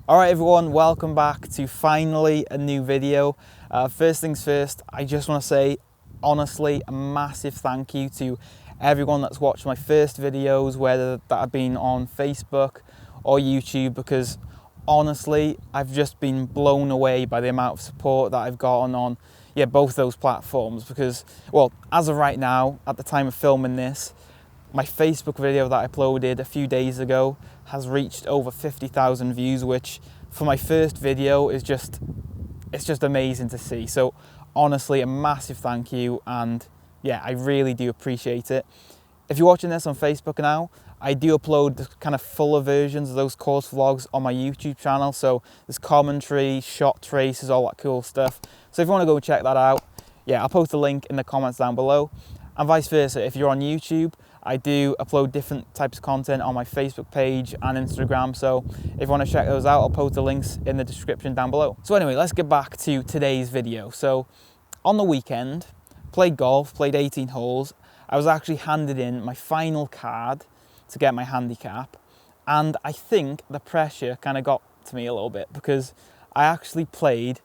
Alright everyone, welcome back to finally a new video. First things first, I just want to say honestly a massive thank you to everyone that's watched my first videos, whether that have been on Facebook or YouTube, because honestly I've just been blown away by the amount of support that I've gotten on both those platforms. Because, well, as of right now, at the time of filming this, my Facebook video that I uploaded a few days ago has reached over 50,000 views, which for my first video is just amazing to see. So honestly, a massive thank you, and yeah, I really do appreciate it. If you're watching this on Facebook now, I do upload the kind of fuller versions of those course vlogs on my YouTube channel. So there's commentary, shot traces, all that cool stuff. So if you want to go check that out, yeah, I'll post a link in the comments down below. And vice versa, if you're on YouTube, I do upload different types of content on my Facebook page and Instagram. So if you want to check those out, I'll post the links in the description down below. So anyway, let's get back to today's video. So on the weekend, played golf, played 18 holes. I was actually handed in my final card to get my handicap. And I think the pressure kind of got to me a little bit, because I actually played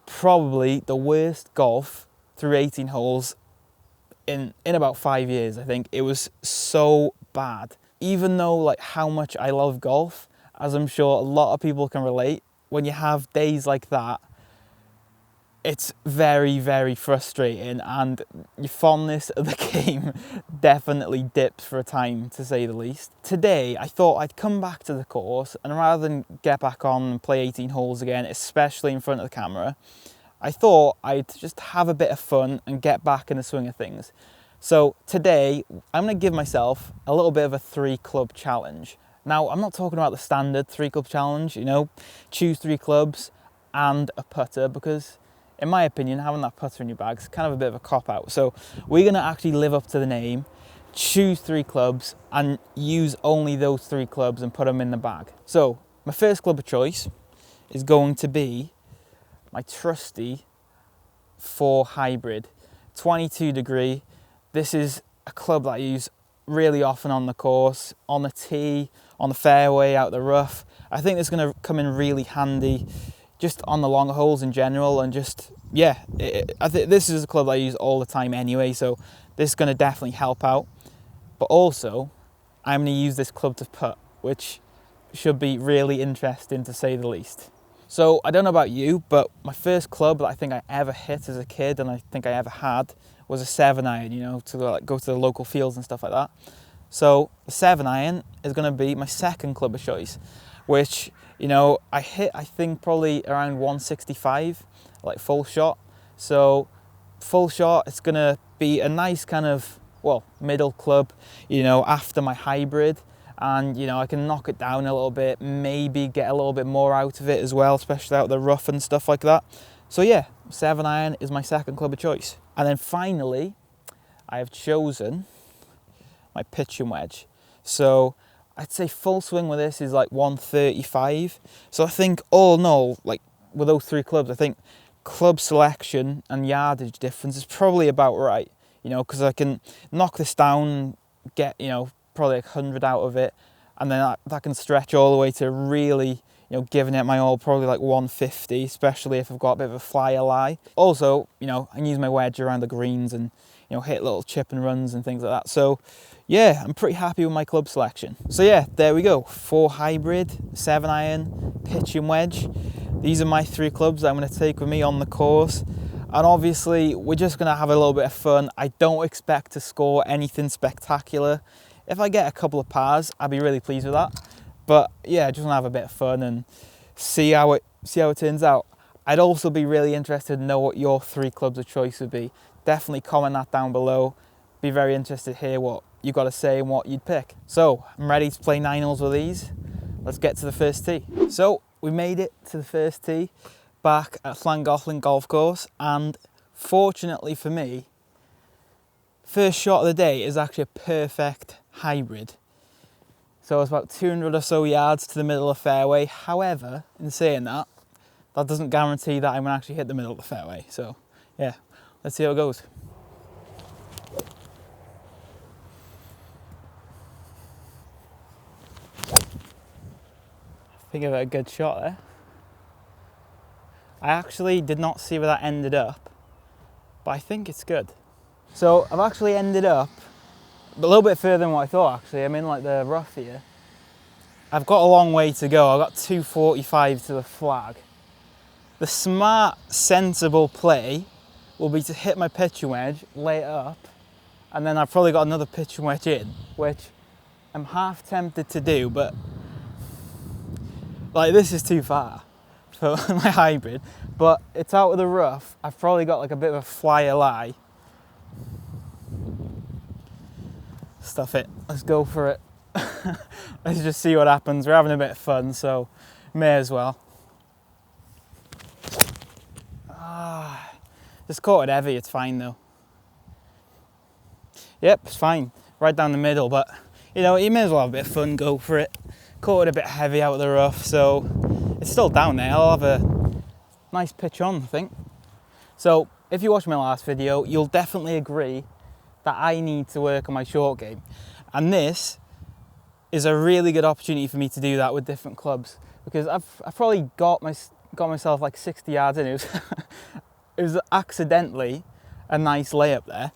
probably the worst golf through 18 holes in about 5 years. I think it was so bad. Even though like how much I love golf, as I'm sure a lot of people can relate, when you have days like that, it's very, very frustrating, and your fondness of the game definitely dips for a time, to say the least. Today, I thought I'd come back to the course, and rather than get back on and play 18 holes again, especially in front of the camera, I thought I'd just have a bit of fun and get back in the swing of things. So today, I'm going to give myself a little bit of a 3-club challenge. Now, I'm not talking about the standard 3-club challenge, choose 3 clubs and a putter, because in my opinion, having that putter in your bag is kind of a bit of a cop-out. So we're going to actually live up to the name, choose 3 clubs and use only those 3 clubs and put them in the bag. So my first club of choice is going to be my trusty 4 hybrid, 22 degree. This is a club that I use really often on the course, on the tee, on the fairway, out the rough. I think it's going to come in really handy just on the longer holes in general, and just, yeah, I think this is a club I use all the time anyway, so this is going to definitely help out. But also, I'm going to use this club to putt, which should be really interesting, to say the least. So I don't know about you, but my first club that I think I ever hit as a kid, and I think I ever had, was a 7-iron, to like go to the local fields and stuff like that. So the 7-iron is going to be my second club of choice, which, I hit, I think, probably around 165, like full shot. So full shot, it's going to be a nice kind of, well, middle club, after my hybrid. And, I can knock it down a little bit, maybe get a little bit more out of it as well, especially out the rough and stuff like that. So yeah, 7-iron is my second club of choice. And then finally, I have chosen my pitching wedge. So I'd say full swing with this is like 135. So I think all in all, like with those 3 clubs, I think club selection and yardage difference is probably about right, because I can knock this down, get, probably like 100 out of it, and then that can stretch all the way to really, giving it my all, probably like 150, especially if I've got a bit of a flyer lie. Also, I can use my wedge around the greens and, hit little chip and runs and things like that. So yeah, I'm pretty happy with my club selection. So yeah, there we go. 4 hybrid, 7-iron, pitching wedge. These are my 3 clubs that I'm going to take with me on the course. And obviously, we're just going to have a little bit of fun. I don't expect to score anything spectacular. If I get a couple of pars, I'd be really pleased with that. But yeah, I just want to have a bit of fun and see how it turns out. I'd also be really interested to know what your 3 clubs of choice would be. Definitely comment that down below. Be very interested to hear what you got to say and what you'd pick. So I'm ready to play 9 holes with these. Let's get to the first tee. So we made it to the first tee back at Llangollen Golf Course, and fortunately for me, first shot of the day is actually a perfect hybrid. So it's about 200 or so yards to the middle of the fairway. However, in saying that, that doesn't guarantee that I'm going to actually hit the middle of the fairway. So yeah, let's see how it goes. I think of a good shot there. I actually did not see where that ended up, but I think it's good. So I've actually ended up a little bit further than what I thought actually. I'm in like the rough here. I've got a long way to go. I've got 245 to the flag. The smart, sensible play will be to hit my pitching wedge, lay it up, and then I've probably got another pitching wedge in, which I'm half tempted to do, but like this is too far for my hybrid. But it's out of the rough. I've probably got like a bit of a flyer lie. Stuff it. Let's go for it. Let's just see what happens. We're having a bit of fun, so may as well. Just caught it heavy, it's fine though. Yep, it's fine. Right down the middle, but you know, you may as well have a bit of fun, go for it. Caught it a bit heavy out of the rough, so it's still down there. I'll have a nice pitch on, I think. So if you watched my last video, you'll definitely agree that I need to work on my short game. And this is a really good opportunity for me to do that with different clubs, because I've probably got myself like 60 yards in. It was accidentally a nice layup there.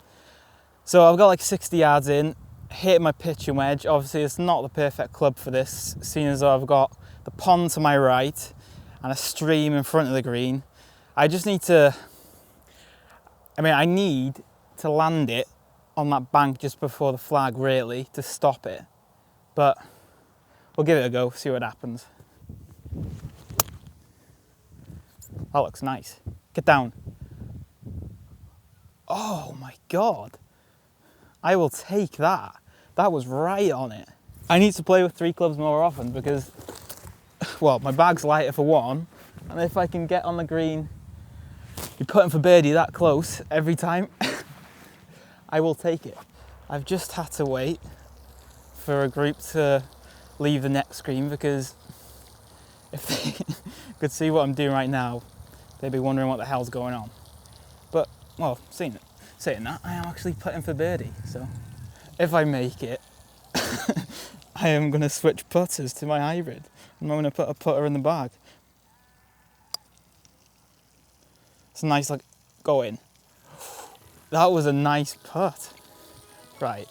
So I've got like 60 yards in, hit my pitching wedge. Obviously it's not the perfect club for this, seeing as though I've got the pond to my right and a stream in front of the green. I just need to, I need to land it on that bank just before the flag really to stop it. But we'll give it a go, see what happens. That looks nice. Get down. Oh my God. I will take that. That was right on it. I need to play with 3 clubs more often because, well, my bag's lighter for one, and if I can get on the green, you're putting for birdie that close every time, I will take it. I've just had to wait for a group to leave the next green, because if they could see what I'm doing right now, they'd be wondering what the hell's going on. But, well, saying that, I am actually putting for birdie, so if I make it, I am going to switch putters to my hybrid. I'm going to put a putter in the bag. It's a nice, like, go in. That was a nice putt. Right,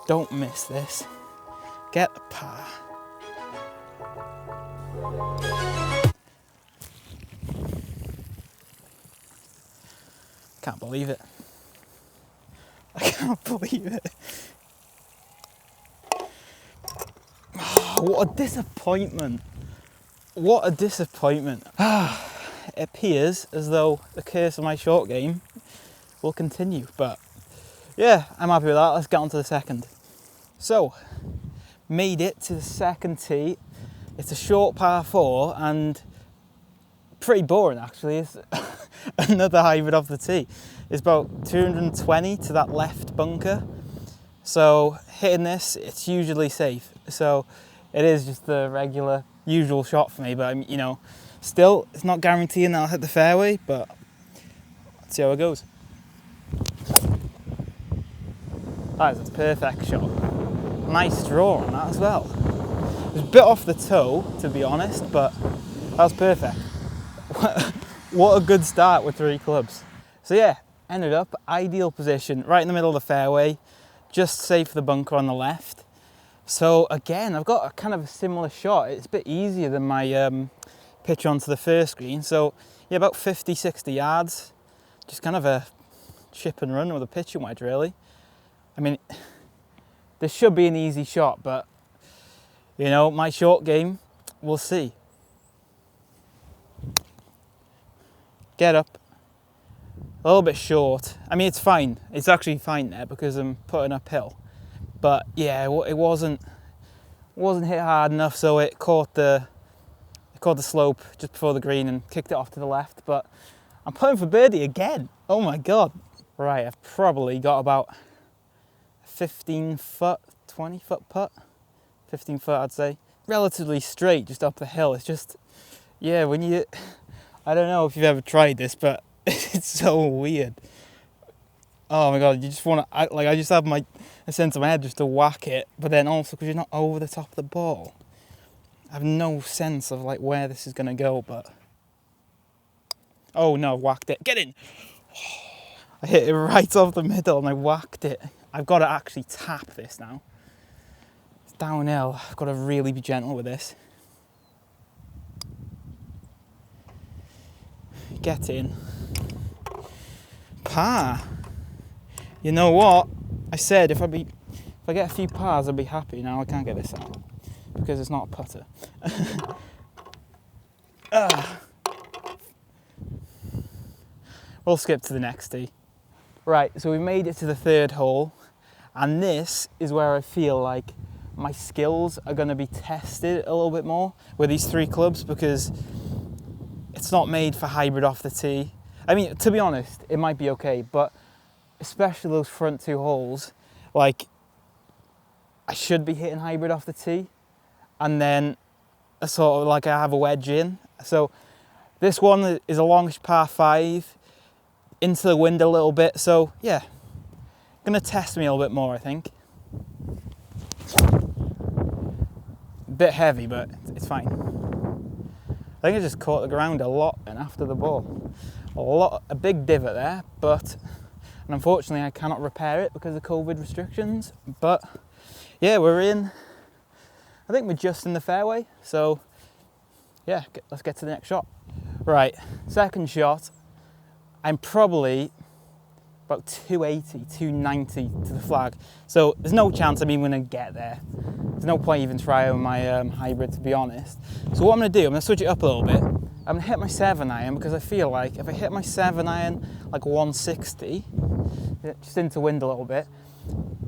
don't miss this. Get the par. Can't believe it. I can't believe it. Oh, what a disappointment. What a disappointment. It appears as though the curse of my short game will continue, but yeah, I'm happy with that. Let's get on to the second. So, made it to the second tee. It's a short par 4 and pretty boring actually. It's another hybrid off the tee. It's about 220 to that left bunker. So hitting this, it's usually safe. So it is just the regular, usual shot for me. But you know, still, it's not guaranteeing that I'll hit the fairway. But let's see how it goes. That is a perfect shot. Nice draw on that as well. It was a bit off the toe, to be honest, but that was perfect. What a good start with 3 clubs. So yeah, ended up ideal position, right in the middle of the fairway, just safe for the bunker on the left. So again, I've got a kind of a similar shot. It's a bit easier than my pitch onto the first green. So yeah, about 50, 60 yards. Just kind of a chip and run with a pitching wedge, really. I mean, this should be an easy shot, but you know, my short game, we'll see. Get up. A little bit short. I mean, it's fine. It's actually fine there because I'm putting uphill. But yeah, it wasn't hit hard enough, so it caught the slope just before the green and kicked it off to the left. But I'm putting for birdie again. Oh my God. Right, I've probably got about 15 foot, 20 foot putt. 15 foot, I'd say. Relatively straight, just up the hill. It's just, yeah, when you, I don't know if you've ever tried this, but it's so weird. Oh my God, you just want to, I just have a sense of my head just to whack it, but then also because you're not over the top of the ball. have no sense of like where this is going to go, but... Oh no, whacked it. Get in! I hit it right off the middle and I whacked it. I've got to actually tap this now. It's downhill. I've got to really be gentle with this. Get in. Par. You know what? I said if I get a few pars, I'll be happy. Now I can't get this out because it's not a putter. We'll skip to the next tee. Right, so we made it to the third hole, and this is where I feel like my skills are going to be tested a little bit more with these 3 clubs, because it's not made for hybrid off the tee. I mean, to be honest, it might be okay, but especially those front 2 holes, like, I should be hitting hybrid off the tee, and then I sort of like I have a wedge in. So this one is a longish par 5, into the wind a little bit, so yeah, gonna test me a little bit more, I think. A bit heavy, but it's fine. I think I just caught the ground a lot and after the ball. A big divot there, but and unfortunately I cannot repair it because of COVID restrictions, but yeah, we're in. I think we're just in the fairway, so yeah, let's get to the next shot. Right, second shot. I'm probably about 280, 290 to the flag. So there's no chance I'm even gonna get there. There's no point even trying my hybrid, to be honest. So what I'm gonna do, I'm gonna switch it up a little bit. I'm gonna hit my 7-iron because I feel like if I hit my 7-iron like 160, just into wind a little bit,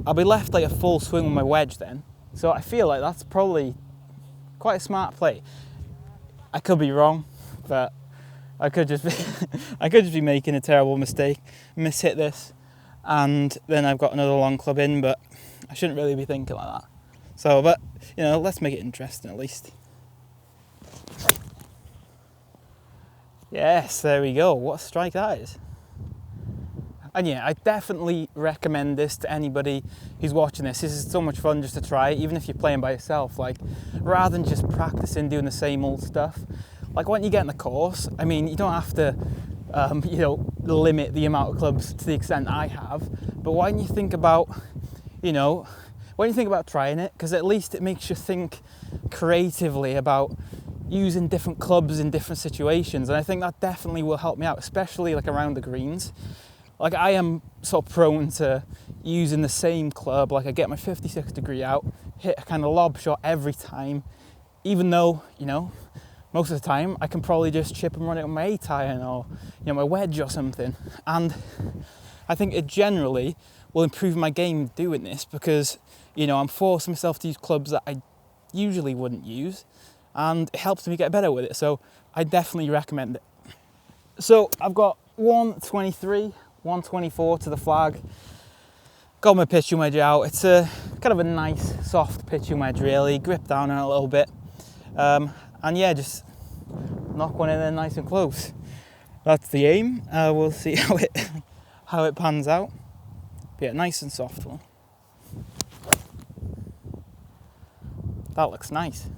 I'll be left like a full swing with my wedge then. So I feel like that's probably quite a smart play. I could be wrong, but I could just be making a terrible mistake, miss-hit this, and then I've got another long club in, but I shouldn't really be thinking like that. So, but, you know, let's make it interesting at least. Yes, there we go. What a strike that is. And yeah, I definitely recommend this to anybody who's watching this. This is so much fun just to try, even if you're playing by yourself. Like, rather than just practicing doing the same old stuff, like when you get in the course, I mean, you don't have to, you know, limit the amount of clubs to the extent I have. But why don't you think about, you know, when you think about trying it, because at least it makes you think creatively about using different clubs in different situations. And I think that definitely will help me out, especially like around the greens. Like I am sort of prone to using the same club. Like I get my 56 degree out, hit a kind of lob shot every time, even though, you know, most of the time I can probably just chip and run it on my 8-iron or, you know, my wedge or something. And I think it generally will improve my game doing this because, you know, I'm forcing myself to use clubs that I usually wouldn't use, and it helps me get better with it. So I definitely recommend it. So I've got 123, 124 to the flag. Got my pitching wedge out. It's a kind of a nice soft pitching wedge really, grip down on it a little bit. And yeah, just knock one in there nice and close. That's the aim. We'll see how it pans out. But yeah, nice and soft one. That looks nice.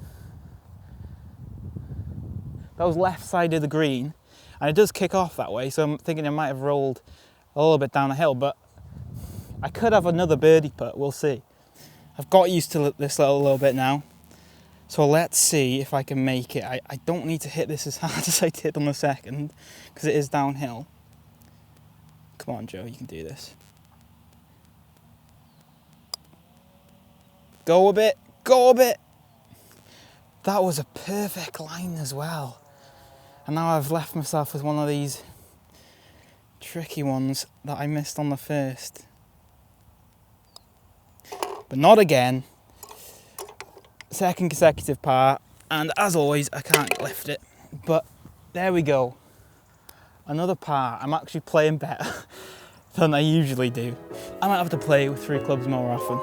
That was left side of the green, and it does kick off that way, so I'm thinking I might have rolled a little bit down the hill, but I could have another birdie putt, we'll see. I've got used to this a little bit now, so let's see if I can make it. I don't need to hit this as hard as I did on the second, because it is downhill. Come on, Joe, you can do this. Go a bit, go a bit. That was a perfect line as well. And now I've left myself with one of these tricky ones that I missed on the first. But not again. Second consecutive par, and as always, I can't lift it. But there we go. Another par. I'm actually playing better than I usually do. I might have to play with 3 clubs more often.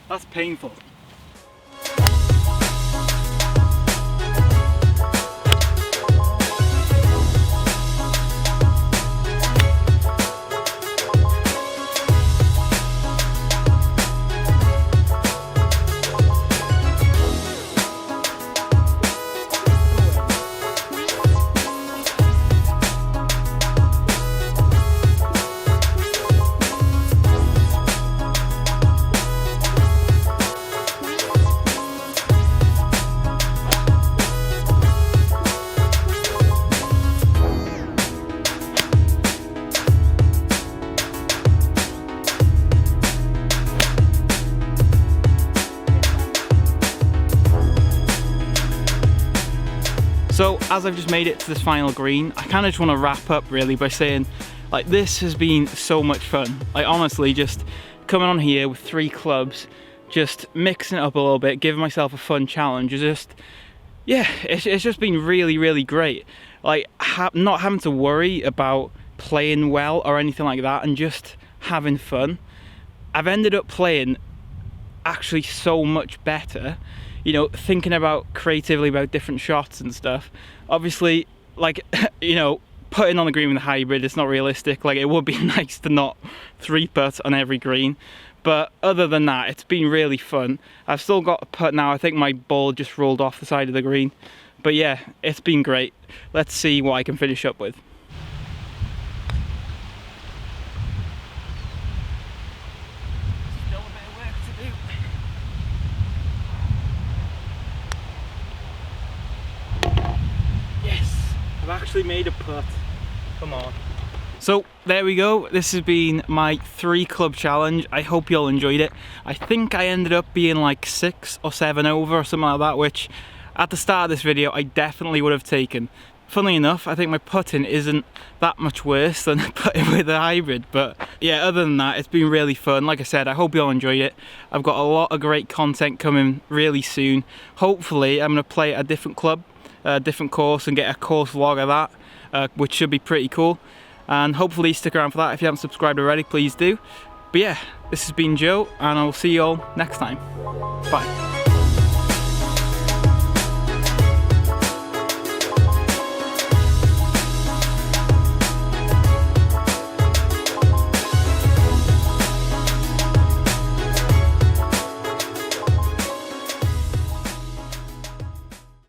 That's painful. So as I've just made it to this final green, I kind of just want to wrap up really by saying, like, this has been so much fun. Like, honestly, just coming on here with 3 clubs, just mixing it up a little bit, giving myself a fun challenge is just, yeah, it's just been really, really great. Like, not having to worry about playing well or anything like that, and just having fun. I've ended up playing actually so much better, you know, thinking about creatively about different shots and stuff. Obviously, like, you know, putting on the green with a hybrid, it's not realistic. Like, it would be nice to not 3-putt on every green, but other than that, it's been really fun. I've still got a putt now. I think my ball just rolled off the side of the green, but yeah, it's been great. Let's see what I can finish up with. I've actually made a putt. Come on. So there we go. This has been my 3 club challenge. I hope you all enjoyed it. I think I ended up being like 6 or 7 over or something like that, which at the start of this video I definitely would have taken. Funnily enough, I think my putting isn't that much worse than putting with a hybrid, but yeah, other than that, it's been really fun. Like I said, I hope you all enjoyed it. I've got a lot of great content coming really soon. Hopefully I'm going to play at a different club, a different course, and get a course vlog of that, which should be pretty cool. And hopefully stick around for that. If you haven't subscribed already, please do. But yeah, this has been Joe, and I'll see you all next time. Bye.